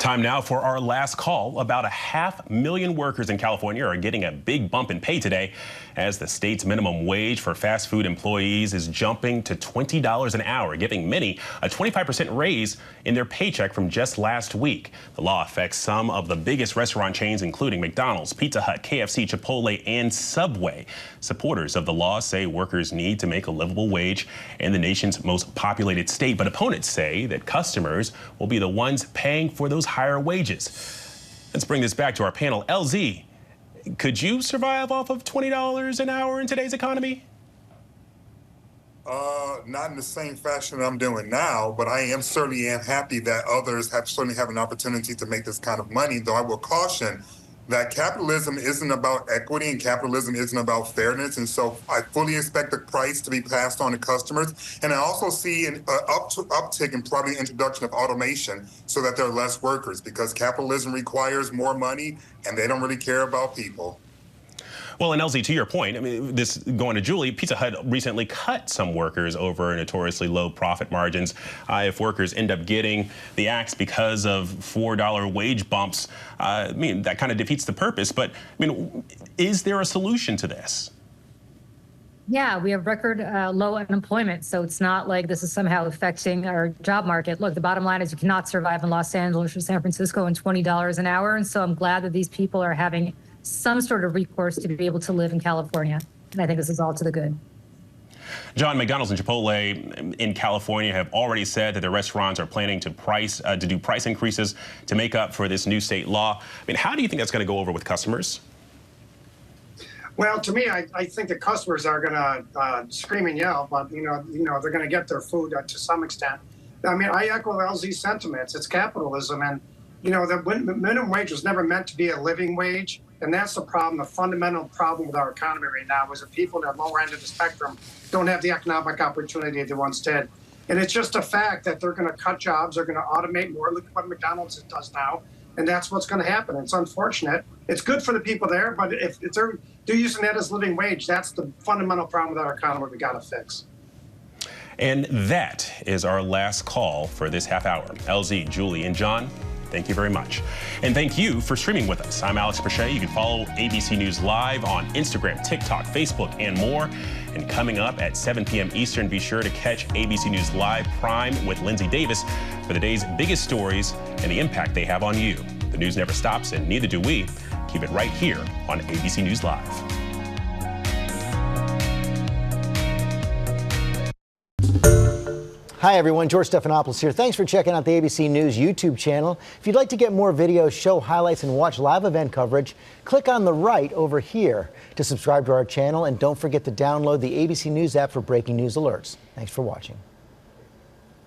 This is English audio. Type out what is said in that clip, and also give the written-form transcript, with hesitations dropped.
Time now for our last call. About 500,000 workers in California are getting a big bump in pay today as the state's minimum wage for fast food employees is jumping to $20 an hour, giving many a 25% raise in their paycheck from just last week. The law affects some of the biggest restaurant chains, including McDonald's, Pizza Hut, KFC, Chipotle, and Subway. Supporters of the law say workers need to make a livable wage in the nation's most populated state, but opponents say that customers will be the ones paying for those higher wages. Let's bring this back to our panel. LZ, could you survive off of $20 an hour in today's economy? Not in the same fashion that I'm doing now, but I am certainly happy that others certainly have an opportunity to make this kind of money, though I will caution that capitalism isn't about equity and capitalism isn't about fairness. And so I fully expect the price to be passed on to customers. And I also see an uptick in probably the introduction of automation so that there are less workers, because capitalism requires more money and they don't really care about people. Well, and LZ, to your point, I mean, this going to Julie, Pizza Hut recently cut some workers over notoriously low profit margins. If workers end up getting the axe because of $4 wage bumps, I mean, that kind of defeats the purpose. But I mean, is there a solution to this? Yeah, we have record low unemployment, so it's not like this is somehow affecting our job market. Look, the bottom line is you cannot survive in Los Angeles or San Francisco on $20 an hour, and so I'm glad that these people are having some sort of recourse to be able to live in California. And I think this is all to the good. John, McDonald's and Chipotle in California have already said that their restaurants are planning to do price increases to make up for this new state law. I mean, how do you think that's going to go over with customers? Well, to me, I think the customers are going to scream and yell, but you know, they're going to get their food to some extent. I mean, I echo LZ's sentiments. It's capitalism, and you know, the minimum wage was never meant to be a living wage. And that's the problem. The fundamental problem with our economy right now is that people at the lower end of the spectrum don't have the economic opportunity they once did. And it's just a fact that they're going to cut jobs. They're going to automate more. Look at what McDonald's does now. And that's what's going to happen. It's unfortunate. It's good for the people there. But if they're using that as living wage, that's the fundamental problem with our economy we got to fix. And that is our last call for this half hour. LZ, Julie, and John, thank you very much. And thank you for streaming with us. I'm Alex Brachet. You can follow ABC News Live on Instagram, TikTok, Facebook, and more. And coming up at 7 p.m. Eastern, be sure to catch ABC News Live Prime with Linsey Davis for the day's biggest stories and the impact they have on you. The news never stops, and neither do we. Keep it right here on ABC News Live. Hi everyone, George Stephanopoulos here. Thanks for checking out the ABC News YouTube channel. If you'd like to get more videos, show highlights, and watch live event coverage, click on the right over here to subscribe to our channel, and don't forget to download the ABC News app for breaking news alerts. Thanks for watching.